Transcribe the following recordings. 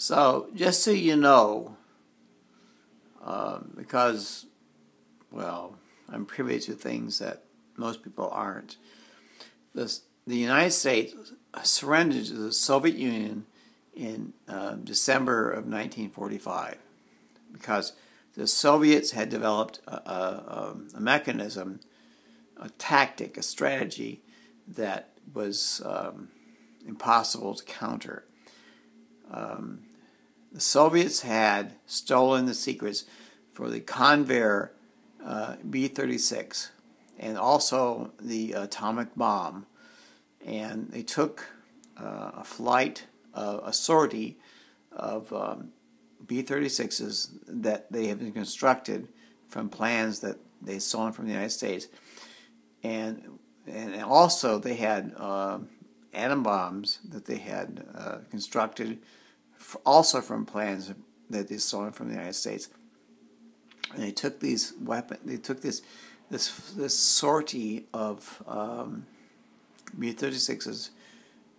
So, just so you know, because, well, I'm privy to things that most people aren't, the United States surrendered to the Soviet Union in December of 1945 because the Soviets had developed a mechanism, a tactic, a strategy that was impossible to counter. The Soviets had stolen the secrets for the Convair B-36 and also the atomic bomb, and they took a flight, a sortie of B-36s that they had been constructed from plans that they stolen from the United States, and also they had atom bombs that they had constructed also from plans that they stolen from the United States. And they took these weapons. They took this sortie of B-36s.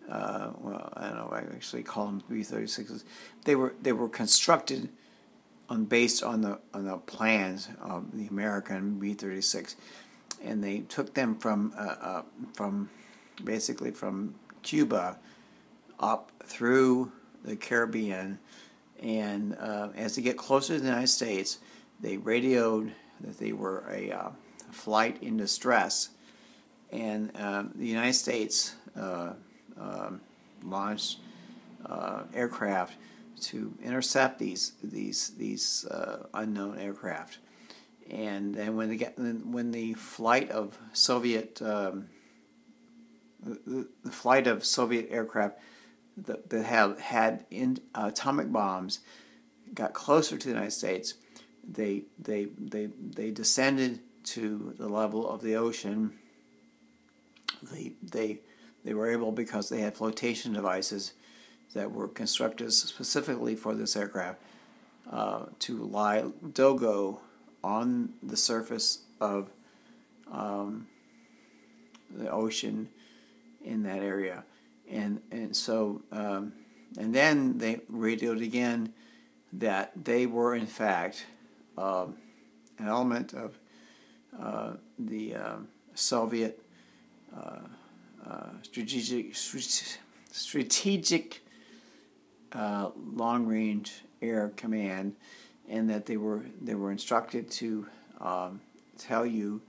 Well, I don't know. I actually call them B-36s. They were constructed based on the plans of the American B-36, and they took them from basically from Cuba up through the Caribbean, and as they get closer to the United States, they radioed that they were a flight in distress, and the United States launched aircraft to intercept these unknown aircraft. And then when the flight of Soviet aircraft that had atomic bombs got closer to the United States, they descended to the level of the ocean. They were able, because they had flotation devices that were constructed specifically for this aircraft, to lie dogo on the surface of the ocean in that area. And then they radioed again that they were in fact an element of the Soviet strategic long-range air command, and that they were instructed to tell you,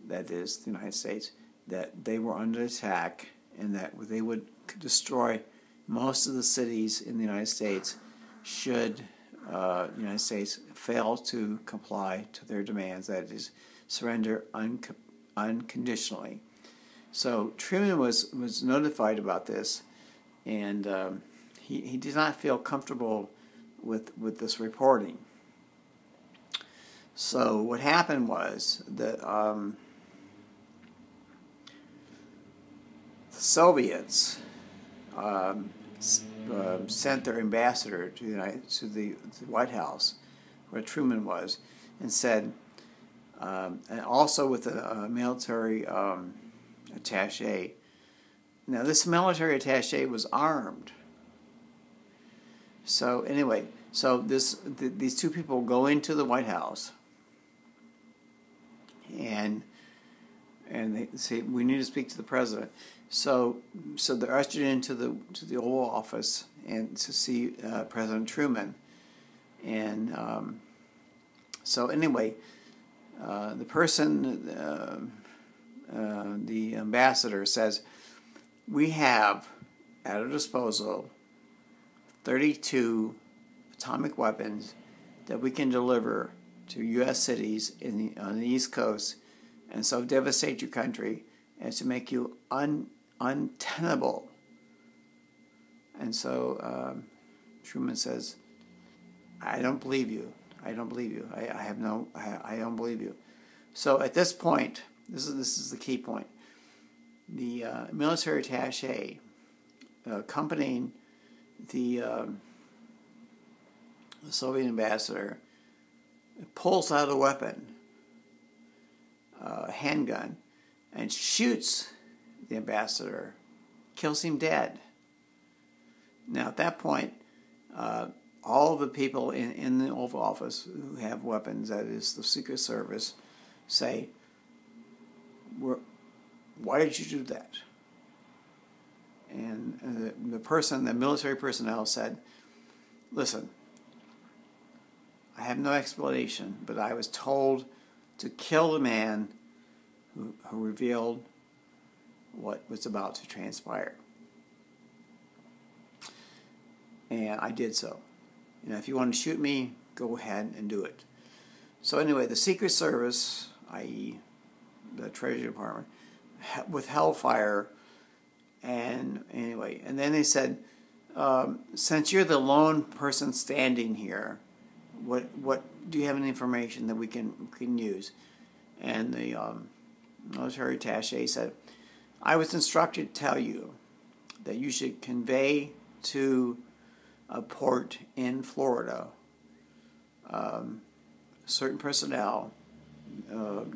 that is the United States, that they were under attack and that they would destroy most of the cities in the United States should the United States fail to comply to their demands, that is, surrender unconditionally. So Truman was notified about this, and he did not feel comfortable with this reporting. So what happened was that the Soviets sent their ambassador to the White House, where Truman was, and said, and also with a military attaché. Now, this military attaché was armed. So anyway, these two people go into the White House, and they say, we need to speak to the president. So they're ushered into the Oval Office and to see President Truman. And so anyway, the person, the ambassador, says, we have at our disposal 32 atomic weapons that we can deliver to U.S. cities on the East Coast, and so devastate your country as to make you untenable. And so Truman says, I don't believe you. I don't believe you. I don't believe you. So at this point, this is the key point. The military attaché accompanying the Soviet ambassador pulls out a weapon, a handgun, and shoots the ambassador, kills him dead. Now, at that point, all the people in the Oval Office who have weapons, that is the Secret Service, say, why did you do that? And the military personnel said, listen, I have no explanation, but I was told to kill the man who revealed what was about to transpire. And I did so. If you want to shoot me, go ahead and do it. So anyway, the Secret Service, i.e. the Treasury Department, withheld fire. And anyway, and then they said, since you're the lone person standing here, what do you have any information that we can use? And the military attaché said, I was instructed to tell you that you should convey to a port in Florida certain personnel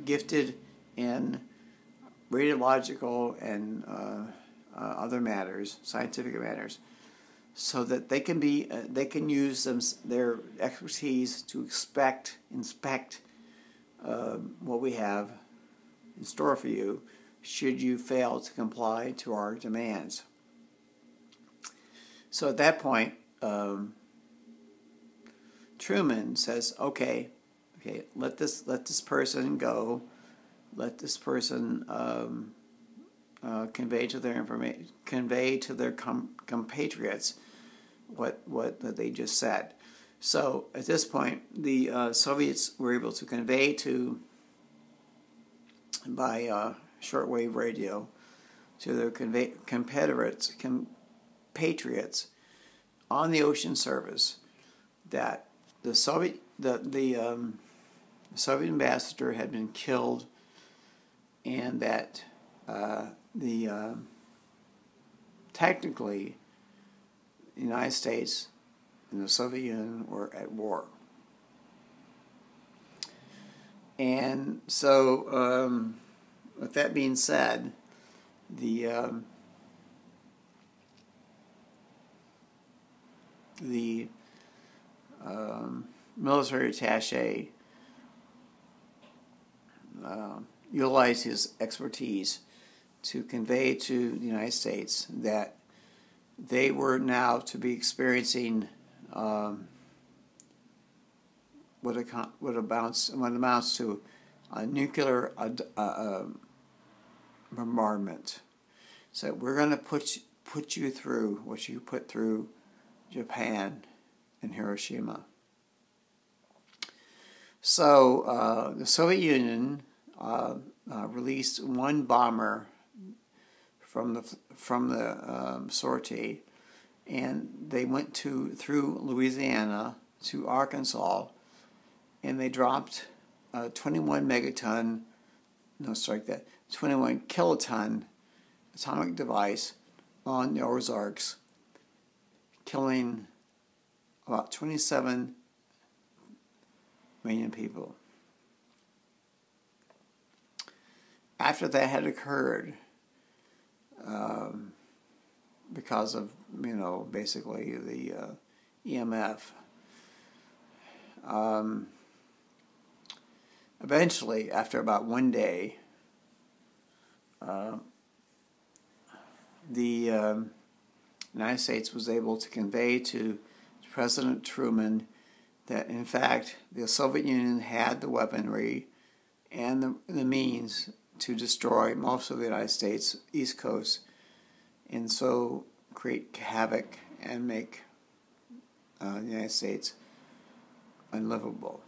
gifted in radiological and other matters, scientific matters, so that they can use their expertise to inspect what we have in store for you should you fail to comply to our demands. So at that point, Truman says, okay, let this person go, let this person convey to their compatriots what they just said. So at this point, the Soviets were able to convey by shortwave radio to their compatriots on the ocean surface that the Soviet ambassador had been killed, and that technically the United States and the Soviet Union were at war. And so, with that being said, the military attaché utilized his expertise to convey to the United States that they were now to be experiencing what amounts to a nuclear bombardment. So we're going to put you through what you put through Japan and Hiroshima. So the Soviet Union released one bomber from the sortie, and they went through Louisiana to Arkansas, and they dropped 21 kiloton atomic device on the Ozarks, killing about 27 million people. After that had occurred, because of, basically the EMF, eventually, after about one day, the United States was able to convey to President Truman that, in fact, the Soviet Union had the weaponry and the means to destroy most of the United States East Coast, and so create havoc and make the United States unlivable.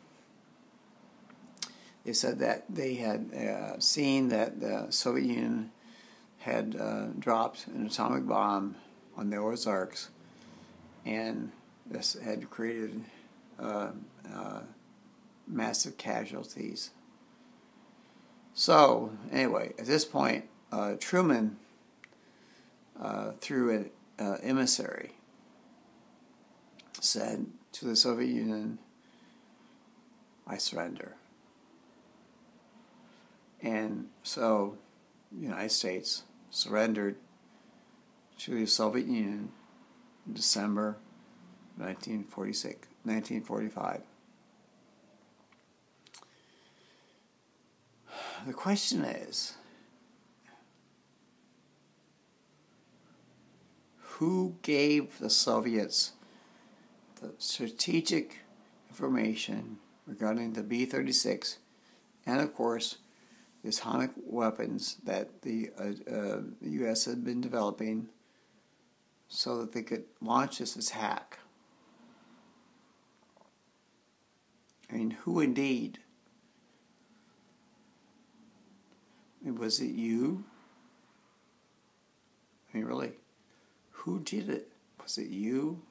They said that they had seen that the Soviet Union had dropped an atomic bomb on the Ozarks, and this had created massive casualties. So, anyway, at this point, Truman, through an emissary, said to the Soviet Union, I surrender. And so the United States surrendered to the Soviet Union in December 1945. The question is, who gave the Soviets the strategic information regarding the B-36 and, of course, the atomic weapons that the U.S. had been developing so that they could launch this attack? I mean, who indeed? I mean, was it you? I mean, really, who did it? Was it you?